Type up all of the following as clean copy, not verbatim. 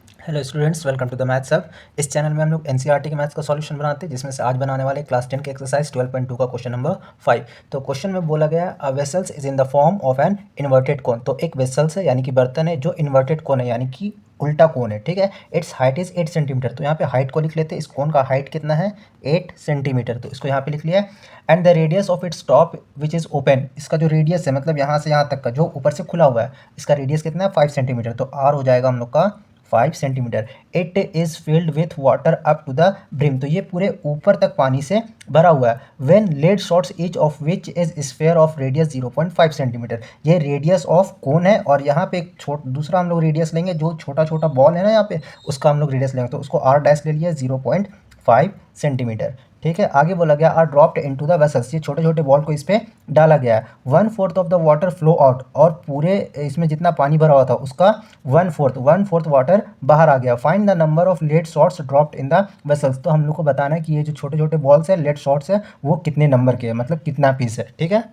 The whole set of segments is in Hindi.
Hello students, welcome to the maths hub. इस चैनल में हम लोग एनसीईआरटी के मैथ्स का सॉल्यूशन बनाते हैं, जिसमें से आज बनाने वाले क्लास 10 के एक्सरसाइज 12.2 का क्वेश्चन नंबर 5। तो क्वेश्चन में बोला गया a vessels is in the form of an inverted cone. तो एक वेसल्स है यानी कि बर्तन है जो इन्वर्टेड कोन है यानी कि उल्टा कोन है, ठीक है। It's height is 8 centimetre. तो यहाँ पे हाइट को लिख लेते हैं। इस कोन का हाइट कितना है? 8 सेंटीमीटर। तो इसको यहाँ पे लिख लिया है। And the radius of its top which is open. इसका जो रेडियस है मतलब यहाँ से यहाँ तक का जो ऊपर से खुला हुआ है, इसका रेडियस कितना है? 5 सेंटीमीटर। तो आर हो जाएगा हम लोग का 5 centimetre. It is filled with water up to the brim. तो ये पूरे ऊपर तक पानी से भरा हुआ है। When lead shots each of which is sphere of radius 0.5 centimetre. ये रेडियस ऑफ कोन है और यहाँ पे एक दूसरा हम लोग रेडियस लेंगे, जो छोटा छोटा बॉल है ना यहाँ पे, उसका हम लोग रेडियस लेंगे। तो उसको आर डैश ले लिया 0.5 सेंटीमीटर। ठीक है, आगे बोला गया are dropped into the vessels. ये छोटे छोटे बॉल को इस पे डाला गया है। 1/4 of the water flow out. और पूरे इसमें जितना पानी भरा हुआ था उसका 1/4 वाटर बाहर आ गया। Find the number of lead shots dropped in the vessels. तो हम लोग को बताना है कि ये जो छोटे छोटे बॉल्स है, लेड शॉट्स है, वो कितने नंबर के हैं, मतलब कितना पीस है। ठीक है,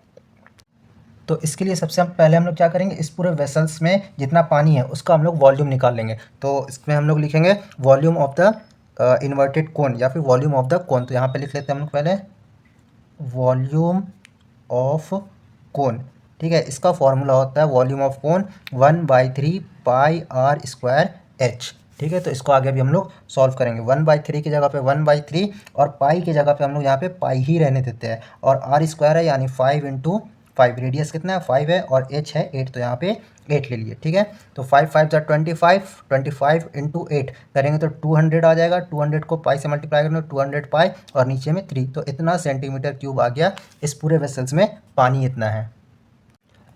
तो इसके लिए सबसे पहले हम लोग क्या करेंगे, इस पूरे वेसल्स में जितना पानी है उसका हम लोग वॉल्यूम निकाल लेंगे। तो इसमें हम लोग लिखेंगे वॉल्यूम ऑफ द इन्वर्टेड कोन या फिर वॉल्यूम ऑफ द कोन। तो यहाँ पे लिख लेते हैं हम लोग पहले वॉल्यूम ऑफ कोन। ठीक है, इसका फॉर्मूला होता है volume of cone 1/3 pi r square h. ठीक है, तो इसको आगे भी हम लोग सॉल्व करेंगे। 1/3 की जगह पे 1/3 और पाई की जगह पे हम लोग यहाँ पे पाई ही रहने देते हैं। और आर स्क्वायर है यानी 5 × 5। रेडियस कितना है? 5 है और एच है 8, तो यहाँ पे 8 ले लिए। ठीक है, तो 5 5 जा 25, 25 × 8 करेंगे तो 200 आ जाएगा। 200 को पाई से मल्टीप्लाई करेंगे 200 पाई और नीचे में 3, तो इतना सेंटीमीटर क्यूब आ गया। इस पूरे वेसल्स में पानी इतना है।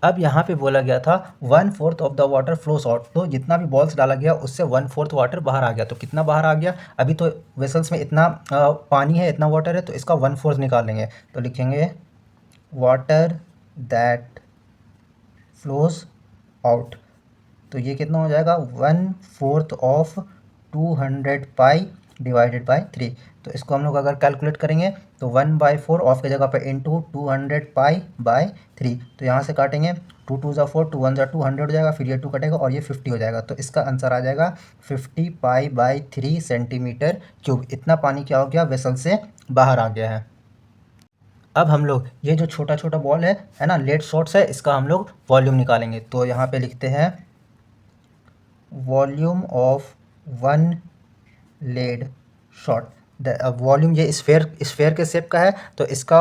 अब यहाँ पे बोला गया था 1/4 of the water flows out. तो जितना भी बॉल्स डाला गया उससे 1/4 वाटर बाहर आ गया। तो कितना बाहर आ गया? अभी तो वेसल्स में इतना पानी है, इतना वाटर है, तो इसका 1/4 निकालेंगे। तो लिखेंगे वाटर दैट फ्लोज आउट। तो ये कितना हो जाएगा? 1/4 ऑफ 200 पाई डिवाइडेड बाई 3। तो इसको हम लोग अगर कैलकुलेट करेंगे तो 1/4 ऑफ की जगह पे इंटू 200 पाई बाई 3। तो यहाँ से काटेंगे 2 2 ज़ा 4, 2 1 ज़ा 2, 100 हो जाएगा, फिर ये 2 कटेगा और ये 50 हो जाएगा। तो इसका आंसर आ जाएगा 50 पाई बाई 3 सेंटीमीटर क्यूब। इतना पानी क्या हो गया? वेसल से बाहर आ गया है। अब हम लोग ये जो छोटा छोटा बॉल है ना, लेड शॉट्स है, इसका हम लोग वॉल्यूम निकालेंगे। तो यहाँ पे लिखते हैं volume of 1 lead shot. Volume ये स्फेयर के शेप का है, तो इसका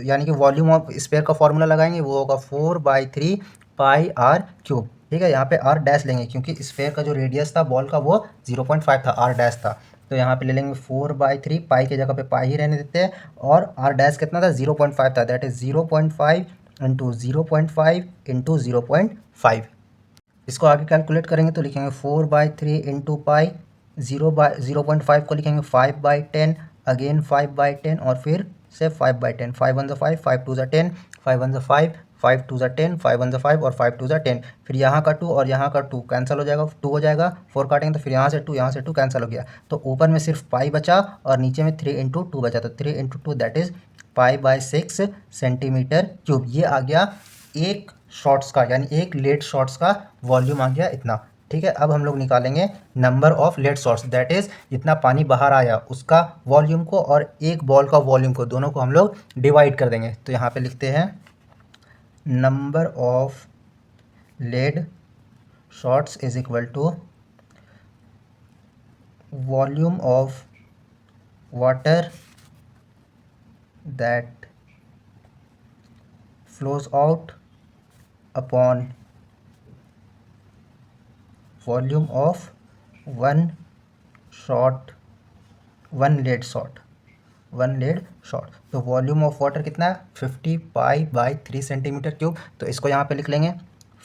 यानी कि वॉल्यूम ऑफ स्फेयर का फॉर्मूला लगाएंगे, वो होगा 4/3 पाई आर क्यूब। ठीक है, यहाँ पे आर डैश लेंगे क्योंकि स्फेयर का जो रेडियस था बॉल का वो 0.5 था, आर डैश था। तो यहाँ पे ले लेंगे 4/3, पाई की जगह पे पाई ही रहने देते हैं। और आर डैश कितना था? 0.5 था, दैट इज 0.5 इंटू 0.5 इंटू 0.5। इसको आगे कैलकुलेट करेंगे तो लिखेंगे 4/3 इंटू पाई, 0/0.5 को लिखेंगे 5/10, अगेन 5/10 और फिर से 5/10। 5 1 5, 5 2 10, 5 1 5, 5 2 10, 5 1 5 और 5 2 10। फिर यहाँ का 2 और यहाँ का 2 कैंसिल हो जाएगा, 2 हो जाएगा। 4 काटेंगे तो फिर यहाँ से 2, यहाँ से 2 कैंसिल हो गया। तो ऊपर में सिर्फ पाई बचा और नीचे में 3 × 2 बचा। तो 3 × 2 that is pi centimetre cube. ये आ गया एक शॉट्स का, यानी एक लेड शॉट्स का वॉल्यूम आ गया इतना। ठीक है, अब हम लोग निकालेंगे number of lead shots, that is जितना पानी बाहर आया उसका वॉल्यूम को और एक बॉल का वॉल्यूम को, दोनों को हम लोग डिवाइड कर देंगे। तो यहाँ पे लिखते हैं number of lead shots is equal to volume of water that flows out upon volume of one lead shot. तो वॉल्यूम ऑफ वाटर कितना है? 50 पाई बाई 3 सेंटीमीटर क्यूब। तो इसको यहाँ पे लिख लेंगे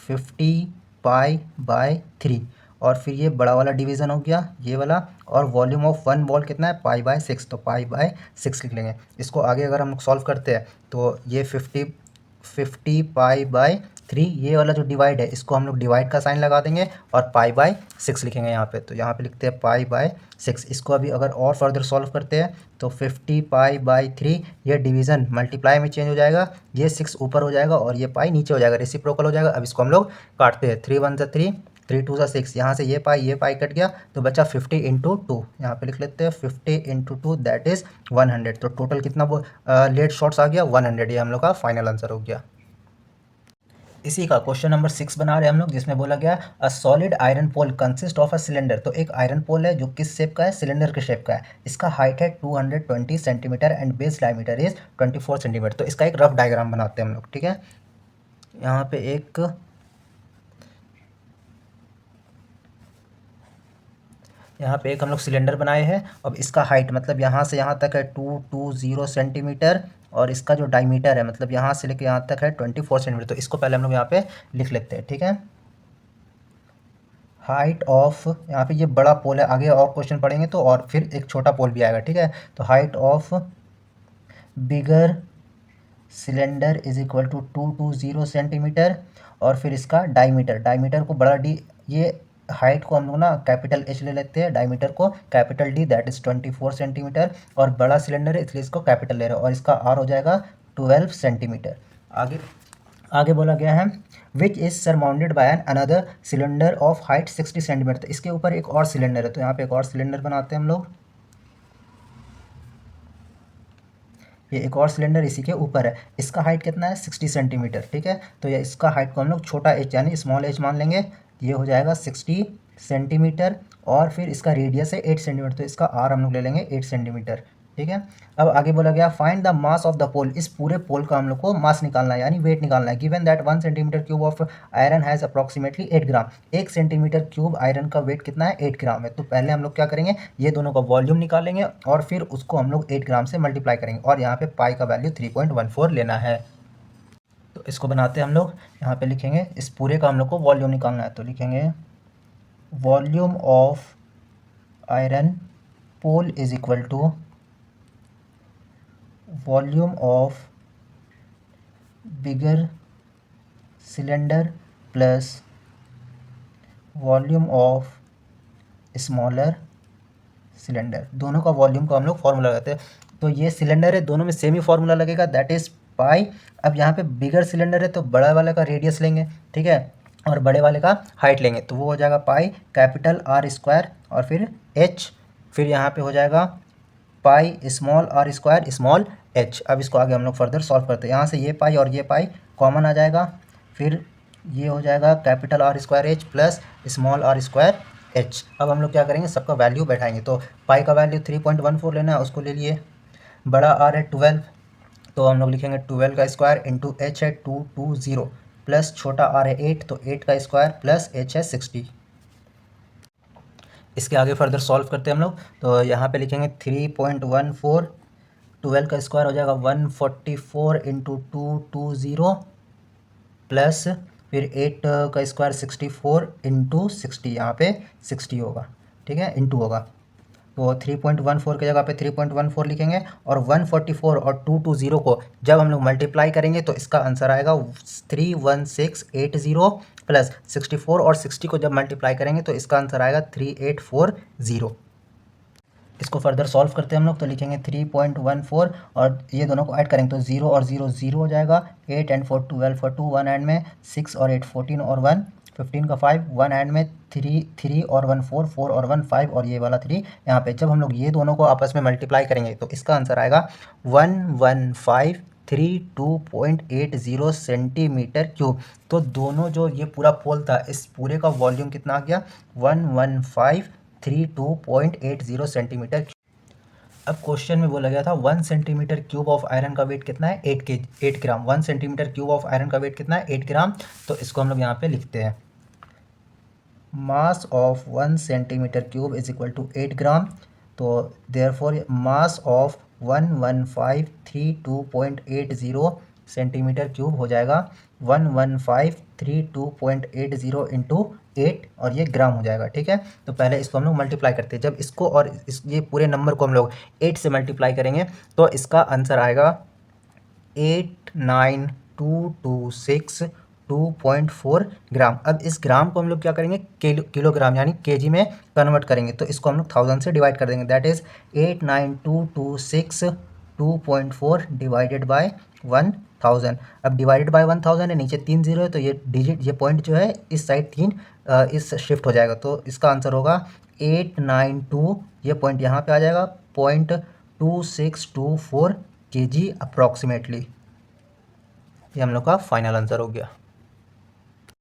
50 पाई बाई 3 और फिर ये बड़ा वाला डिवीज़न हो गया ये वाला। और वॉल्यूम ऑफ वन बॉल कितना है? पाई/6, तो पाई/6 लिख लेंगे। इसको आगे अगर हम लोग सॉल्व करते हैं तो ये 50 पाई बाई 3, ये वाला जो डिवाइड है इसको हम लोग डिवाइड का साइन लगा देंगे और पाई/6 लिखेंगे यहाँ पे। तो यहाँ पे लिखते हैं पाई/6। इसको अभी अगर और फर्दर सॉल्व करते हैं तो 50 पाई बाई 3, ये डिवीज़न मल्टीप्लाई में चेंज हो जाएगा, ये 6 ऊपर हो जाएगा और ये पाई नीचे हो जाएगा, रेसिप्रोकल हो जाएगा। अब इसको हम लोग काटते हैं। 3 1 ज़ा 3, 3×2 = 6, यहाँ से ये पाई कट गया तो बचा 50×2, यहाँ पे लिख लेते हैं 50×2 दैट इज़ 100। तो टोटल कितना लेड शॉट्स आ गया 100, ये हम लोग का फाइनल आंसर हो गया। इसी का क्वेश्चन नंबर 6 बना रहे हैं हम लोग, जिसमें बोला गया a solid iron pole consist of a cylinder. तो एक आयरन पोल है जो किस शेप का है, सिलेंडर के शेप का है। इसका हाइट है 220 centimetre and base diameter is 24 centimetre. तो इसका एक रफ डायग्राम बनाते हैं हम लोग, ठीक है। यहाँ पे एक हम लोग सिलेंडर बनाए हैं। अब इसका हाइट मतलब यहाँ से यहाँ तक है 220 सेंटीमीटर, और इसका जो डायमीटर है मतलब यहाँ से लेके यहाँ तक है 24 सेंटीमीटर। तो इसको पहले हम लोग यहाँ पे लिख लेते हैं, ठीक है। हाइट ऑफ, यहाँ पे ये बड़ा पोल है, आगे और क्वेश्चन पढ़ेंगे तो और फिर एक छोटा पोल भी आएगा, ठीक है। तो height of bigger cylinder is equal to 220 centimetre, और फिर इसका डायमीटर को बड़ा डी, ये हाइट को हम लोग ना कैपिटल एच ले लेते हैं, डायमीटर को capital D that is 24 centimetre, और बड़ा सिलेंडर है इसलिए इसको कैपिटल ले रहे हैं, और इसका आर हो जाएगा 12 सेंटीमीटर। आगे बोला गया है which is surmounted by an another cylinder of height 60 centimetre. तो इसके ऊपर एक और सिलेंडर है, तो यहाँ पे एक और सिलेंडर बनाते हैं हम लोग। ये एक और सिलेंडर इसी के ऊपर है, इसका हाइट कितना है 60 सेंटीमीटर, ठीक है। तो ये इसका हाइट को हम लोग छोटा एच यानी स्मॉल एच मान लेंगे, ये हो जाएगा 60 सेंटीमीटर, और फिर इसका रेडियस है 8 सेंटीमीटर, तो इसका आर हम लोग ले लेंगे 8 सेंटीमीटर, ठीक है। अब आगे बोला गया find the mass of the pole. इस पूरे पोल का हम लोग को मास निकालना है यानी वेट निकालना है। Given that 1 centimetre cube of iron has approximately 8 gram. 1 centimetre cube iron का वेट कितना है 8 ग्राम है। तो पहले हम लोग क्या करेंगे, ये दोनों का वॉल्यूम निकालेंगे और फिर उसको हम लोग 8 ग्राम से मल्टीप्लाई करेंगे, और यहाँ पे पाई का वैल्यू 3.14 लेना है। तो इसको बनाते हैं हम लोग, यहाँ पे लिखेंगे इस पूरे का हम लोग को वॉल्यूम निकालना है, तो लिखेंगे volume of iron pole is equal to volume of bigger cylinder plus volume of smaller cylinder. दोनों का वॉल्यूम को हम लोग फॉर्मूला लगाते हैं। तो ये सिलेंडर है, दोनों में सेम ही फॉर्मूला लगेगा दैट इज पाई। अब यहाँ पे बिगर सिलेंडर है तो बड़ा वाले का रेडियस लेंगे, ठीक है, और बड़े वाले का हाइट लेंगे, तो वो हो जाएगा पाई कैपिटल आर स्क्वायर और फिर एच, फिर यहाँ पे हो जाएगा pi small r square small h. अब इसको आगे हम लोग फर्दर सॉल्व करते हैं। यहाँ से ये पाई और ये पाई कॉमन आ जाएगा, फिर ये हो जाएगा capital R square h plus small r square h. अब हम लोग क्या करेंगे, सबका वैल्यू बैठाएंगे। तो पाई का वैल्यू 3.14 लेना है, उसको ले लिए। बड़ा आर है 12, तो हम लोग लिखेंगे 12 का स्क्वायर इंटू एच है 220 प्लस छोटा आर है 8, तो 8 का स्क्वायर प्लस एच है 60। इसके आगे फर्दर सॉल्व करते हैं हम लोग। तो यहाँ पे लिखेंगे 3.14, 12 का स्क्वायर हो जाएगा 144 इंटू 220 प्लस फिर 8 का स्क्वायर 64 इंटू 60, यहाँ पे 60 होगा, ठीक है, इंटू होगा। तो 3.14 की जगह पे 3.14 लिखेंगे, और 144 और 220 को जब हम लोग मल्टीप्लाई करेंगे तो इसका आंसर आएगा 31680 प्लस 64 और 60 को जब मल्टीप्लाई करेंगे तो इसका आंसर आएगा 3840। इसको फर्दर सॉल्व करते हैं हम लोग। तो लिखेंगे 3.14 और ये दोनों को ऐड करेंगे तो 0 और 0 0 हो जाएगा। 8 एंड 4 12 for 2 1 एंड में 6 और 8 14 और 1 15 का 5 1 एंड में 3 और 1 4 4 और 1 5 और ये वाला 3 यहाँ पे। जब हम लोग ये दोनों को आपस में मल्टीप्लाई करेंगे तो इसका आंसर आएगा 11532.80 सेंटीमीटर क्यूब। तो दोनों जो ये पूरा पोल था इस पूरे का वॉल्यूम कितना आ गया 11532.80 सेंटीमीटर। अब क्वेश्चन में बोला गया था 1 सेंटीमीटर क्यूब ऑफ आयरन का वेट कितना है 8 ग्राम। 1 सेंटीमीटर क्यूब ऑफ आयरन का वेट कितना है 8 ग्राम। तो इसको हम लोग यहाँ पे लिखते हैं mass of 1 centimetre cube is equal to 8 gram. तो therefore mass of 11532.80 centimetre cube हो जाएगा 11532.80 इंटू 8 और ये ग्राम हो जाएगा, ठीक है। तो पहले इसको हम लोग मल्टीप्लाई करते हैं। जब इसको और ये पूरे नंबर को हम लोग 8 से मल्टीप्लाई करेंगे तो इसका आंसर आएगा 89226.2.4 ग्राम। अब इस ग्राम को हम लोग क्या करेंगे किलोग्राम यानी केजी में कन्वर्ट करेंगे। तो इसको हम लोग 1000 से डिवाइड कर देंगे दैट इज़ 89226.2.4 डिवाइडेड बाय 1000। अब डिवाइडेड बाय 1000 है, नीचे 3 जीरो है तो ये डिजिट ये पॉइंट जो है इस साइड 3 इस शिफ्ट हो जाएगा। तो इसका आंसर होगा 892, ये पॉइंट यहाँ पे आ जाएगा, 0.2624 kg अप्रॉक्सीमेटली। ये हम लोग का फाइनल आंसर हो गया।